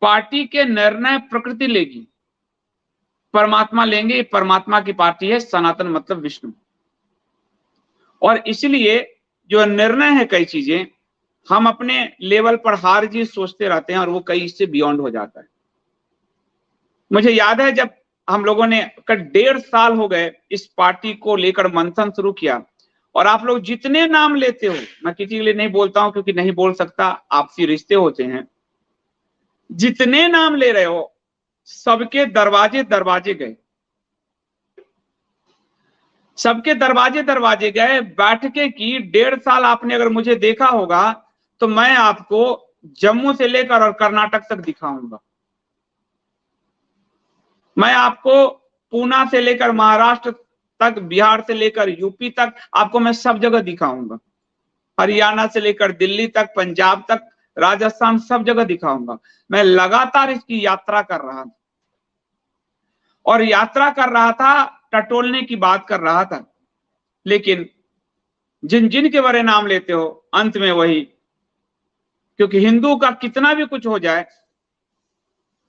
Party के निर्णय प्रकृति लेगी, परमात्मा लेंगे। परमात्मा की पार्टी है सनातन, मतलब विष्णु। और इसलिए जो निर्णय है, कई चीजें हम अपने लेवल पर हार जीत सोचते रहते हैं और वो कई इससे बियॉन्ड हो जाता है। मुझे याद है जब हम लोगों ने 1.5 साल हो गए इस पार्टी को लेकर मंथन शुरू किया, और आप लोग जितने नाम लेते हो, मैं किसी के लिए नहीं बोलता हूं क्योंकि नहीं बोल सकता, आपसी रिश्ते होते हैं, जितने नाम ले रहे हो सबके दरवाजे दरवाजे गए, सबके दरवाजे दरवाजे गए। बैठके की 1.5 साल आपने अगर मुझे देखा होगा तो मैं आपको जम्मू से लेकर और कर्नाटक तक दिखाऊंगा, मैं आपको पूना से लेकर महाराष्ट्र तक, बिहार से लेकर यूपी तक, आपको मैं सब जगह दिखाऊंगा, हरियाणा से लेकर दिल्ली तक, पंजाब तक, राजस्थान, सब जगह दिखाऊंगा। मैं लगातार इसकी यात्रा कर रहा था, और यात्रा कर रहा था, टटोलने की बात कर रहा था, लेकिन जिन जिन के बारे नाम लेते हो अंत में वही, क्योंकि हिंदू का कितना भी कुछ हो जाए,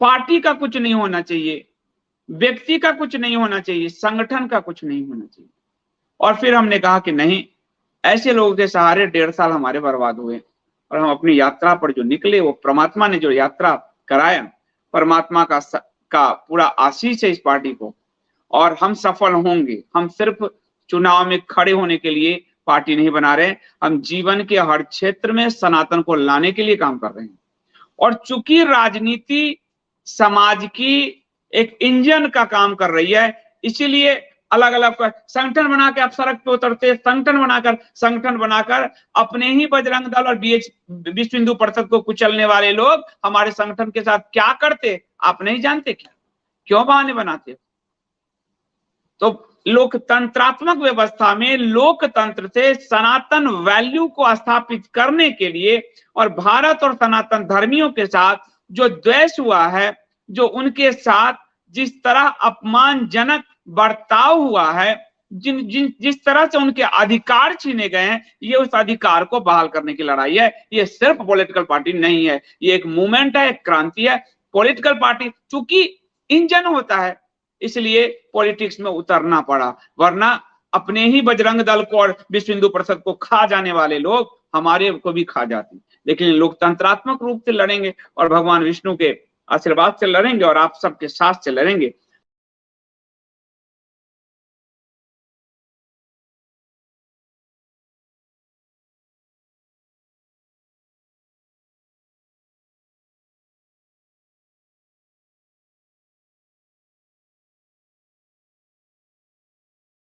पार्टी का कुछ नहीं होना चाहिए, व्यक्ति का कुछ नहीं होना चाहिए, संगठन का कुछ नहीं होना चाहिए। और फिर हमने कहा कि नहीं, ऐसे लोगों के सहारे 1.5 साल हमारे बर्बाद हुए, और हम अपनी यात्रा पर जो निकले, वो परमात्मा ने जो यात्रा कराया, परमात्मा का पूरा आशीष है इस पार्टी को, और हम सफल होंगे। हम सिर्फ चुनाव में खड़े होने के लिए पार्टी नहीं बना रहे, हम जीवन के हर क्षेत्र में सनातन को लाने के लिए काम कर रहे हैं। और चूंकि राजनीति समाज की एक इंजन का काम कर रही है, इसीलिए अलग अलग संगठन बना के आप सड़क पे उतरते, संगठन बनाकर अपने ही बजरंग दल और विश्व हिंदू परिषद को कुचलने वाले लोग हमारे संगठन के साथ क्या करते आप नहीं जानते क्या? क्यों बहाने बनाते? तो लोकतंत्रात्मक व्यवस्था में लोकतंत्र से सनातन वैल्यू को स्थापित करने के लिए, और भारत और सनातन धर्मियों के साथ जो द्वेष हुआ है, जो उनके साथ जिस तरह अपमानजनक बर्ताव हुआ है, जिस तरह से उनके अधिकार छीने गए हैं, ये उस अधिकार को बहाल करने की लड़ाई है। ये सिर्फ पॉलिटिकल पार्टी नहीं है, ये एक मूवमेंट है, एक क्रांति है। पॉलिटिकल पार्टी चूंकि इंजन होता है, इसलिए पॉलिटिक्स में उतरना पड़ा, वरना अपने ही बजरंग दल को और विश्व हिंदू परिषद को खा जाने वाले लोग हमारे को भी खा जाते। लेकिन लोकतंत्रात्मक रूप से लड़ेंगे और भगवान विष्णु के आशीर्वाद से लड़ेंगे और आप सबके साथ से लड़ेंगे,